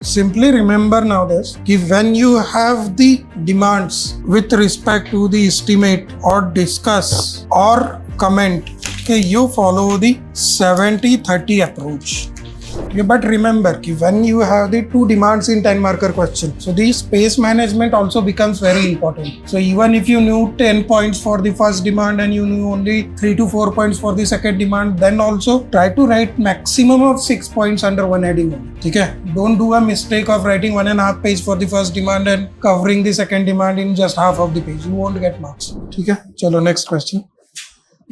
Simply remember now this, when you have the demands with respect to the estimate or discuss or comment, you follow the 70-30 approach. But remember, when you have the two demands in 10 marker question, so the space management also becomes very important. So even if you knew 10 points for the first demand and you knew only 3 to 4 points for the second demand, then also try to write maximum of 6 points under one heading. Okay? Don't do a mistake of writing 1.5 page for the first demand and covering the second demand in just half of the page. You won't get marks. Okay? Chalo, next question.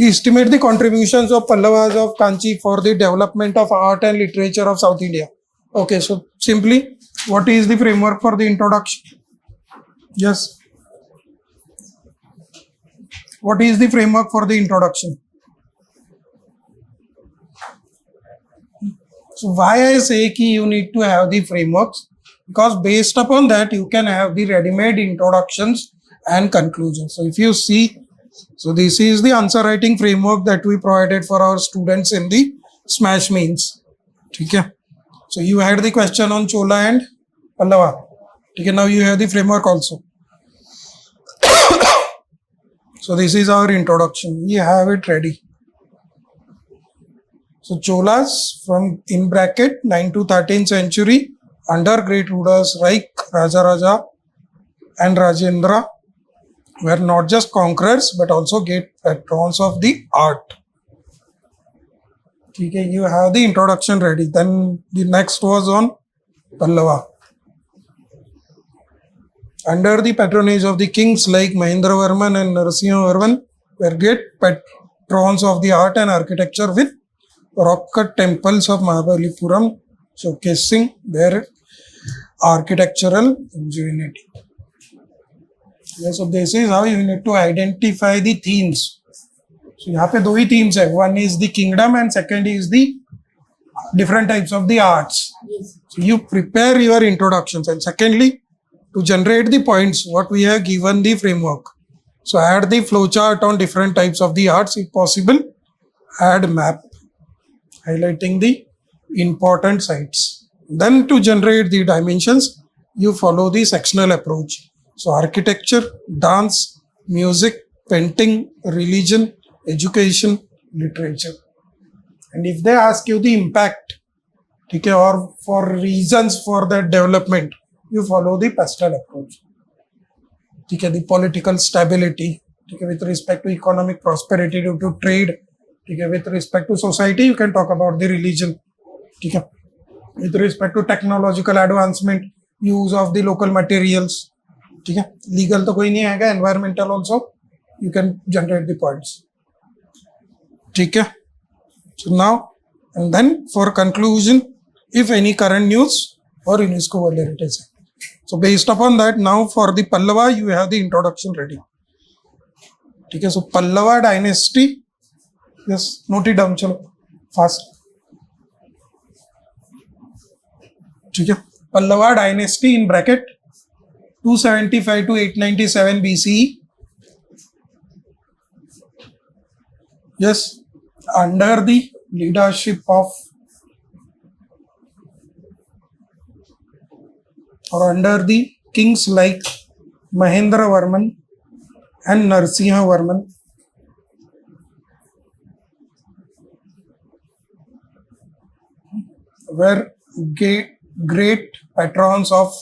Estimate the contributions of Pallavas of Kanchi for the development of art and literature of South India. Okay, so simply, what is the framework for the introduction? Yes. What is the framework for the introduction? So why I say ki you need to have the frameworks? Because based upon that, you can have the ready-made introductions and conclusions. So if you see, so this is the answer writing framework that we provided for our students in the Smash Mains. Okay. So you had the question on Chola and Pallava. Okay, now you have the framework also. So this is our introduction. We have it ready. So Cholas from in bracket 9 to 13th century under great rulers like Raja and Rajendra were not just conquerors but also great patrons of the art. Okay, you have the introduction ready. Then the next was on Pallava. Under the patronage of the kings like Mahendravarman and Narasimhavarman were great patrons of the art and architecture with rock-cut temples of Mahabalipuram showcasing their architectural ingenuity. Yeah, so this is how you need to identify the themes. So यहाँ पे दो ही themes है. One is the kingdom and second is the different types of the arts. So you prepare your introductions, and secondly, to generate the points, what we have given the framework. So add the flowchart on different types of the arts if possible. Add map highlighting the important sites. Then to generate the dimensions, you follow the sectional approach. So architecture, dance, music, painting, religion, education, literature. And if they ask you the impact, okay, or for reasons for that development, you follow the pastel approach. Okay, the political stability, okay, with respect to economic prosperity due to trade, okay, with respect to society, you can talk about the religion. Okay, with respect to technological advancement, use of the local materials. Okay, legal तो कोई नहीं आएगा, environmental also, you can generate the points. Okay, so now and then for conclusion, if any current news or UNESCO World Heritage. So based upon that, now for the Pallava, you have the introduction ready. Okay, so Pallava Dynasty, yes, note it down, chalo, fast. Okay, Pallava Dynasty in bracket 275 to 897 BCE. Yes, under the leadership of or under the kings like Mahendravarman and Narasimhavarman. Were great patrons of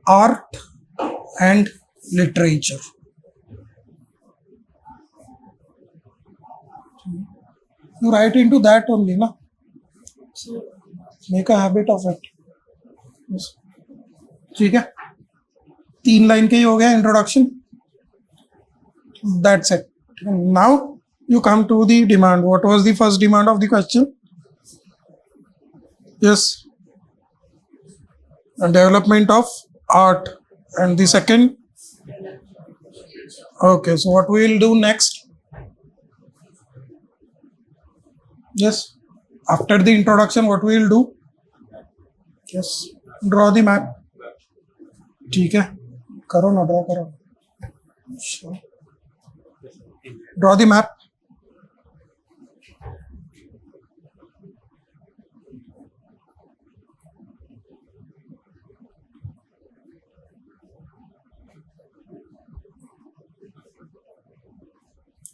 art and literature. You write into that only, na? Make a habit of it. Yes. ठीक है, 3 line के ही हो गया introduction. That's it. Now you come to the demand. What was the first demand of the question? Yes, development of art. And the second? Okay, so what we will do next? Yes, after the introduction, what we will do? Yes, draw the map. ठीक है, करो ना, draw करो. Sure. Draw the map.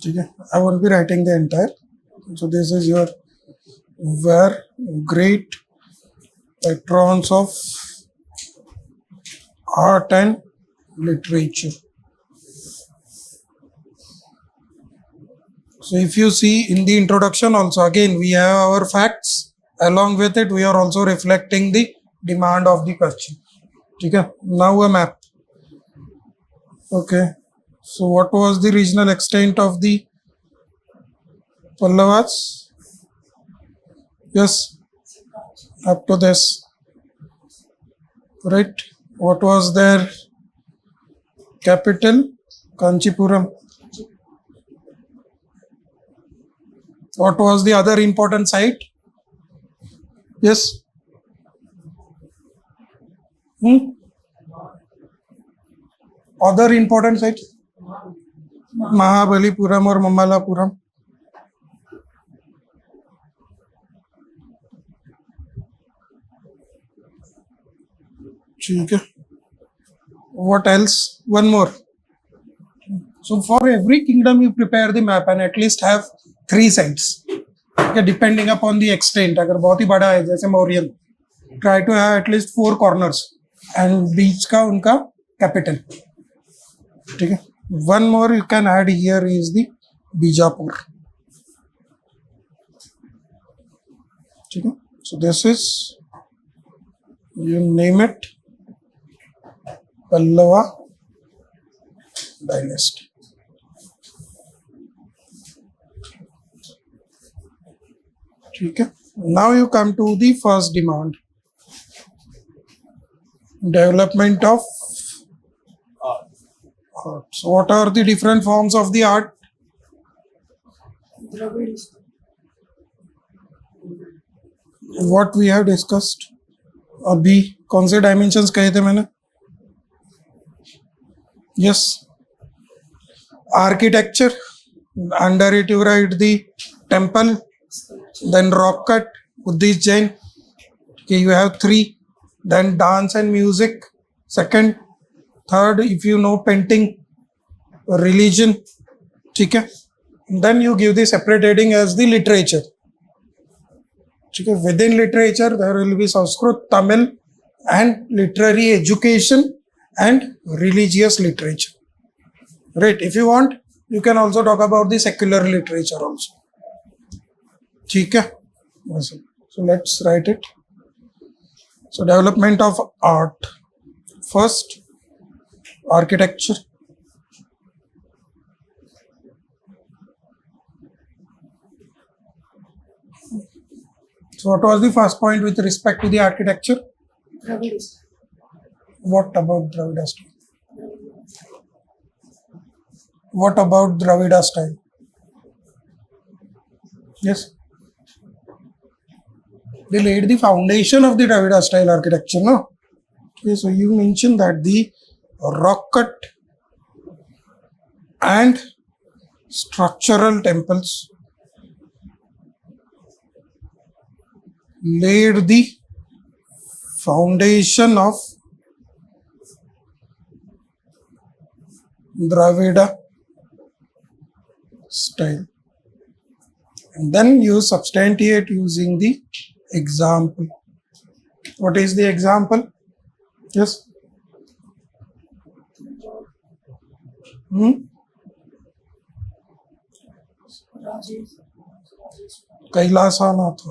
ठीक है, I won't be writing the entire. So this is your were great patrons of art and literature. So if you see in the introduction also, again we have our facts, along with it we are also reflecting the demand of the question. Okay, now a map. Okay, so what was the regional extent of the Pallavas? Yes, up to this, right? What was their capital? Kanchipuram. What was the other important site? Yes. Other important sites? Mahabalipuram or Mamalapuram. Okay. What else? One more. So for every kingdom you prepare the map and at least have 3 sites. Okay, depending upon the extent. अगर बहुत ही बड़ा है जैसे Mauryan, try to have at least 4 corners and बीच का उनका capital. ठीक है. One more you can add here is the Bijapur. ठीक है. So this is, you name it, Pallava Dynasty. ठीक है. Now you come to the first demand. Development of art. So what are the different forms of the art? What we have discussed. अभी कौन से dimensions कहे थे मैंने? Yes. Architecture. Under it you write the temple. Then rock cut, Buddhist, Jain. Okay, you have 3. Then dance and music. Second. Third, if you know painting, religion. Okay. Then you give the separate heading as the literature. Okay. Within literature, there will be Sanskrit, Tamil, and literary education and religious literature. Right. If you want, you can also talk about the secular literature also. ठीक है. So let's write it. So development of art. First, architecture. So what was the first point with respect to the architecture? Dravida. What about Dravida style? What about Dravida style? Yes. They laid the foundation of the Dravida style architecture, no? Okay, so you mentioned that the rock cut and structural temples laid the foundation of Dravida style. And then you substantiate using the example. What is the example? Yes. Kailasanath.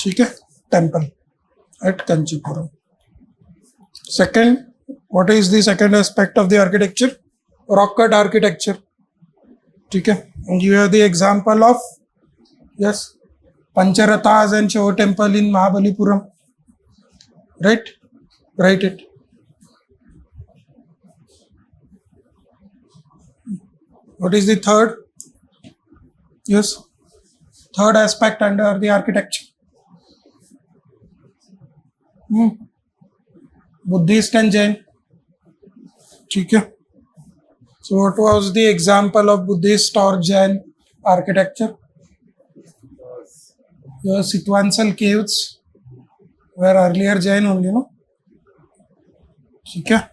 ठीक है. Temple at Kanchipuram. Second, what is the second aspect of the architecture? Rock cut architecture. ठीक है. And you have the example of, yes, Pancharathas and Shiva temple in Mahabalipuram. Right? Write it. What is the third? Yes. Third aspect under the architecture. Buddhist and Jain. ठीक है. So what was the example of Buddhist or Jain architecture? Your Sitwansal caves were earlier Jain only, no? ठीक है.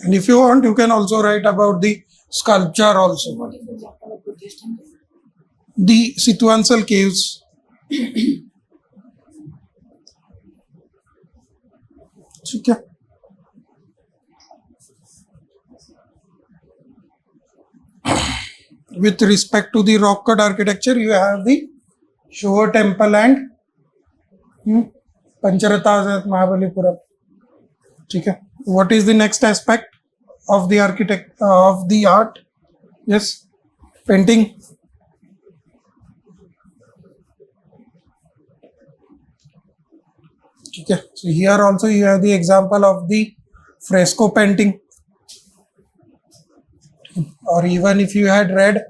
And if you want, you can also write about the sculpture also. What is the example of Buddhist temple? The Situansal caves. Okay. With respect to the rock cut architecture, you have the Shiva temple and Pancharathas at Mahabalipuram. Okay. What is the next aspect of the of the art? Yes, painting. Okay. So here also you have the example of the fresco painting. Or even if you had read,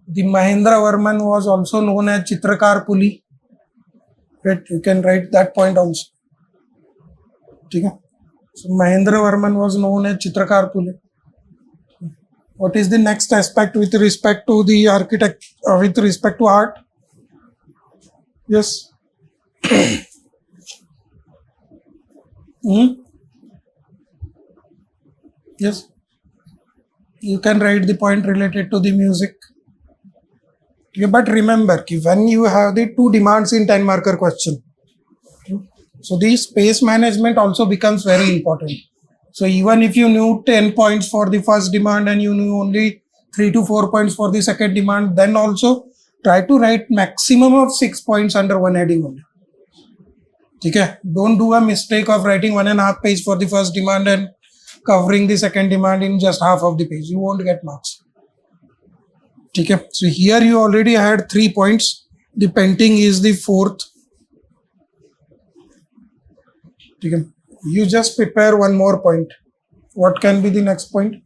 the Mahendra Varman was also known as Chitrakar Puli. Right? You can write that point also. Okay. So Mahendra Varman was known as Chitrakar Puli. What is the next aspect with respect to the architect, with respect to art? Yes. Yes. You can write the point related to the music. Okay, but remember, when you have the two demands in 10 marker question, so the space management also becomes very important. So even if you knew 10 points for the first demand and you knew only 3 to 4 points for the second demand, then also try to write maximum of 6 points under one heading only. Okay, don't do a mistake of writing 1.5 page for the first demand and covering the second demand in just half of the page. You won't get marks. Okay, so here you already had 3 points. The painting is the fourth. Okay, you just prepare one more point. What can be the next point?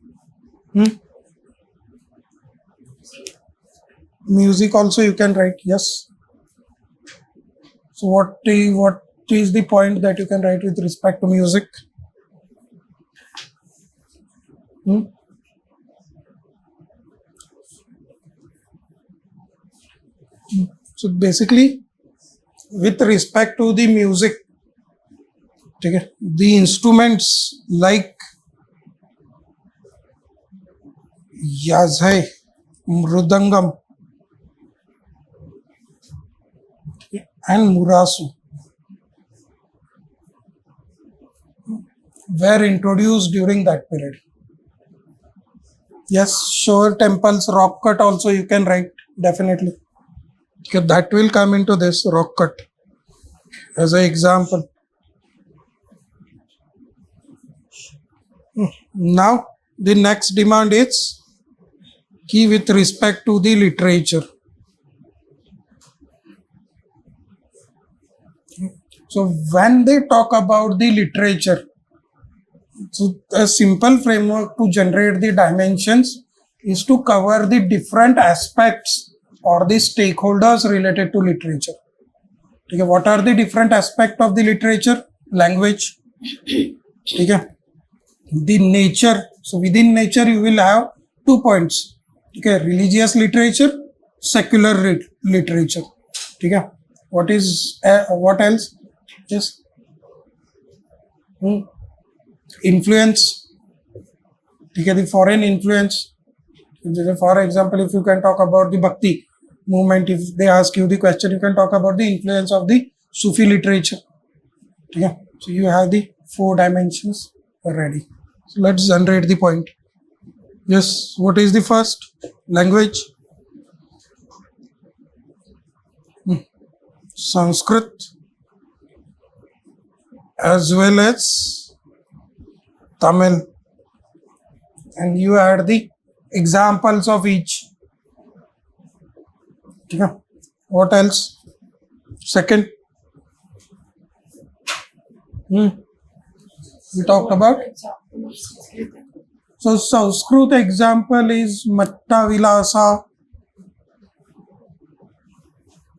Music also you can write. Yes. So what is the point that you can write with respect to music? So basically, with respect to the music, okay, the instruments like yazhai, mrudangam, and murasu were introduced during that period. Yes, sure, temples, rock cut also you can write, definitely. Okay, that will come into this rock cut as an example. Now, the next demand is key with respect to the literature. So when they talk about the literature, so a simple framework to generate the dimensions is to cover the different aspects or the stakeholders related to literature. Okay, what are the different aspects of the literature? Language. Okay. The nature. So within nature you will have 2 points. Okay, religious literature, secular literature. Okay. What else? Yes. Influence. Okay, the foreign influence. For example, if you can talk about the Bhakti movement, if they ask you the question, you can talk about the influence of the Sufi literature. Okay. So you have the 4 dimensions already. So let's generate the point. Yes, what is the first? Language. Sanskrit as well as Tamil. And you add the examples of each. Okay. What else? Second. We talked about. So Sanskrit example is Matta Vilasa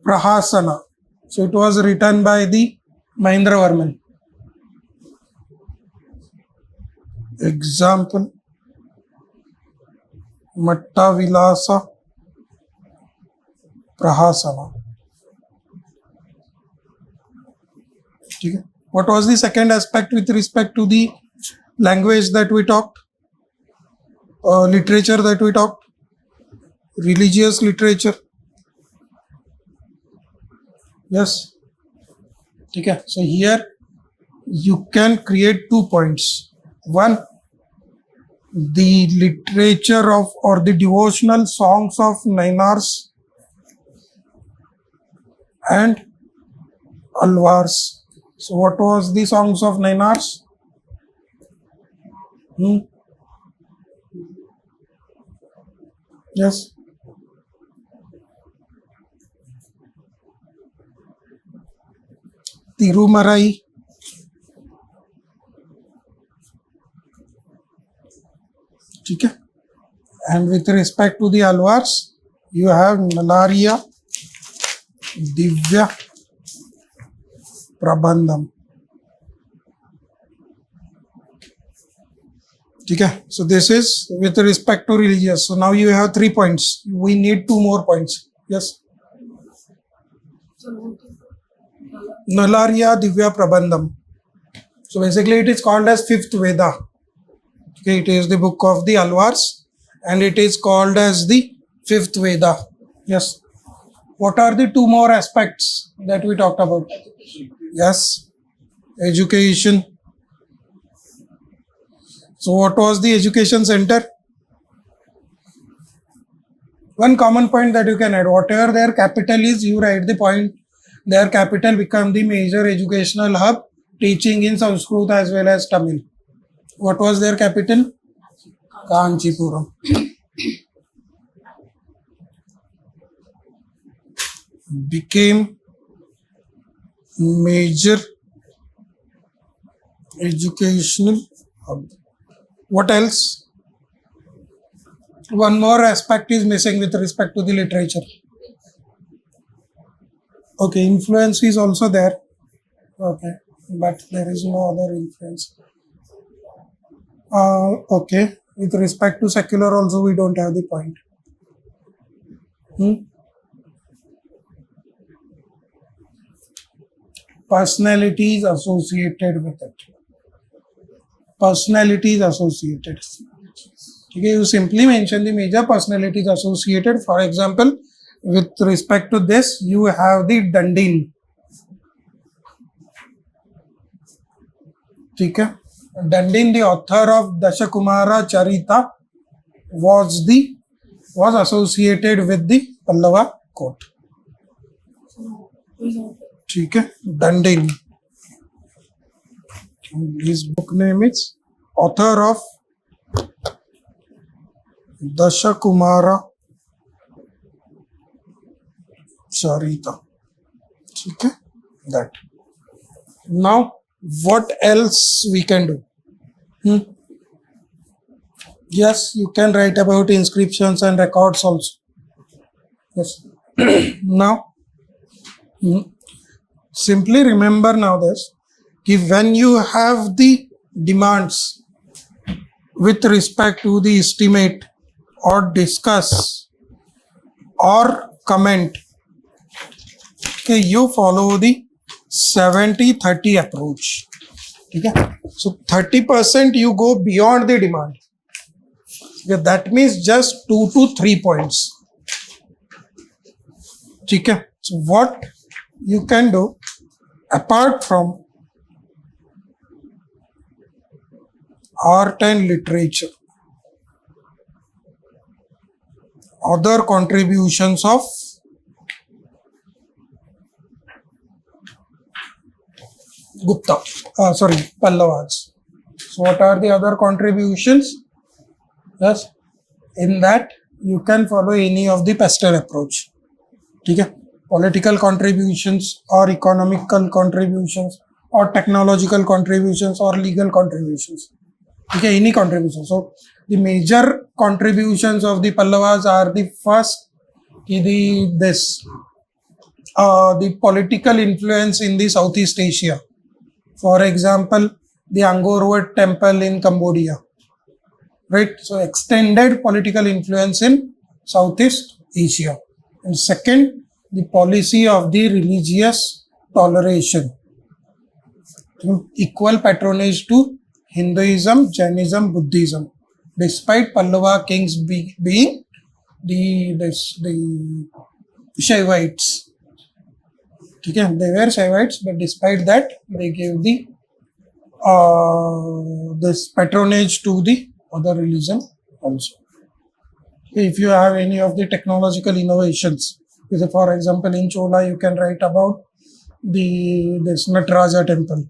Prahasana. So it was written by the Mahendra Varman. Example Matta Vilasa Prahasana. Okay. What was the second aspect with respect to the language that we talked? literature that we talked, religious literature. Yes. Okay. So here you can create 2 points. One, the literature of or the devotional songs of Nainars and Alvars. So what was the songs of Nainars? Yes. Tirumarai. Okay. And with respect to the Alvars, you have Nalaria, Divya, Prabandham. Okay. So this is with respect to religious. So now you have 3 points. We need 2 more points. Yes. Nalaria, Divya, Prabandham. So basically it is called as 5th Veda. Okay, it is the book of the Alvars and it is called as the 5th Veda. Yes. What are the 2 more aspects that we talked about? Yes. Education. So what was the education center? One common point that you can add, whatever their capital is, you write the point. Their capital become the major educational hub, teaching in Sanskrit as well as Tamil. What was their capital? Kanchipuram. Became major educational hub. What else? One more aspect is missing with respect to the literature. Okay, influence is also there. Okay, but there is no other influence. Okay, with respect to secular also we don't have the point. Personalities associated with it. Personalities associated. Okay, you simply mention the major personalities associated. For example, with respect to this, you have the Dandin. Okay. Dandin, the author of Dashakumara Charita, was associated with the Pallava court. Okay. Dandin. His book name is author of Dashakumara Charita. Okay. That. Now, what else we can do? Yes, you can write about inscriptions and records also. Yes. Now, simply remember now this, if when you have the demands with respect to the estimate or discuss or comment, okay, you follow the 70-30 approach. Okay? So 30% you go beyond the demand. Okay, that means just 2 to 3 points. Okay? So what you can do apart from art and literature, other contributions of Pallavas. So what are the other contributions? Yes, in that you can follow any of the pastel approach. Okay? Political contributions or economical contributions or technological contributions or legal contributions. Okay, any contribution. So the major contributions of the Pallavas are the first, the political influence in the Southeast Asia. For example, the Angkor Wat temple in Cambodia. Right? So extended political influence in Southeast Asia. And second, the policy of the religious toleration. Equal patronage to Hinduism, Jainism, Buddhism. despite Pallava kings being the Shaivites. Okay, they were Shaivites, but despite that, they gave the this patronage to the other religion also. If you have any of the technological innovations, for example, in Chola, you can write about this Nataraja temple.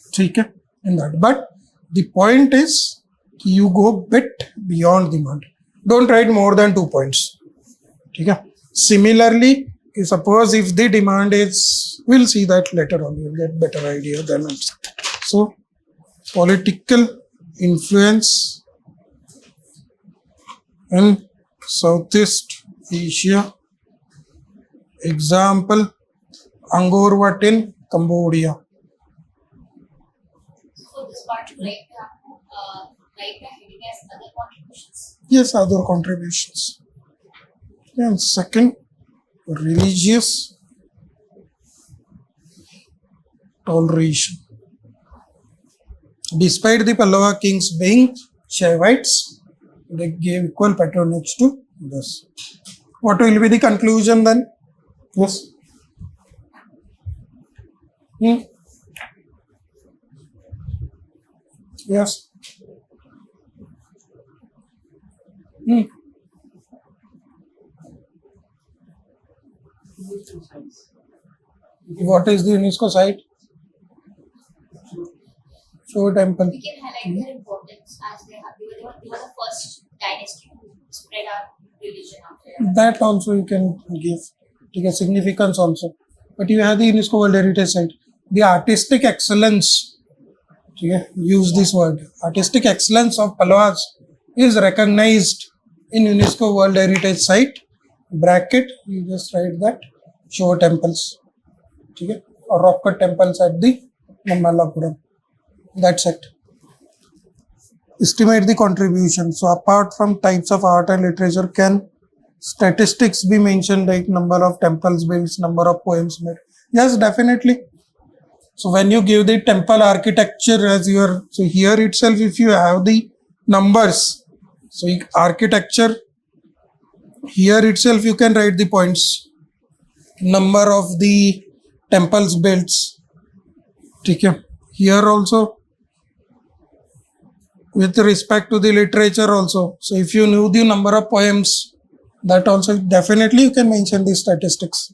Okay, in that. But the point is, you go bit beyond the demand. Don't write more than 2 points. Okay. Similarly, suppose if the demand is, we'll see that later on, you'll get better idea then. So, political influence in Southeast Asia. Example, Angkor Wat in Cambodia. So this part you write the heading as other contributions. Yes, other contributions. And second, religious toleration. Despite the Pallava kings being Shaivites, they gave equal patronage to this. What will be the conclusion then? Yes. Yes. What is the UNESCO site? Show temple. We can highlight their importance as they were the first dynasty to spread our religion out there. That also you can give. Take a significance also. But you have the UNESCO World Heritage Site. The artistic excellence, use this word, artistic excellence of Pallavas is recognized in UNESCO World Heritage Site, bracket, you just write that, show temples, or rock cut temples at the Mamallapuram. That's it. Estimate the contribution. So apart from types of art and literature, can statistics be mentioned, like number of temples built, number of poems made? Yes, definitely. So when you give the temple architecture as your, so here itself if you have the numbers, so architecture, here itself you can write the points, number of the temples built. Here also with respect to the literature also, so if you knew the number of poems, that also definitely you can mention the statistics.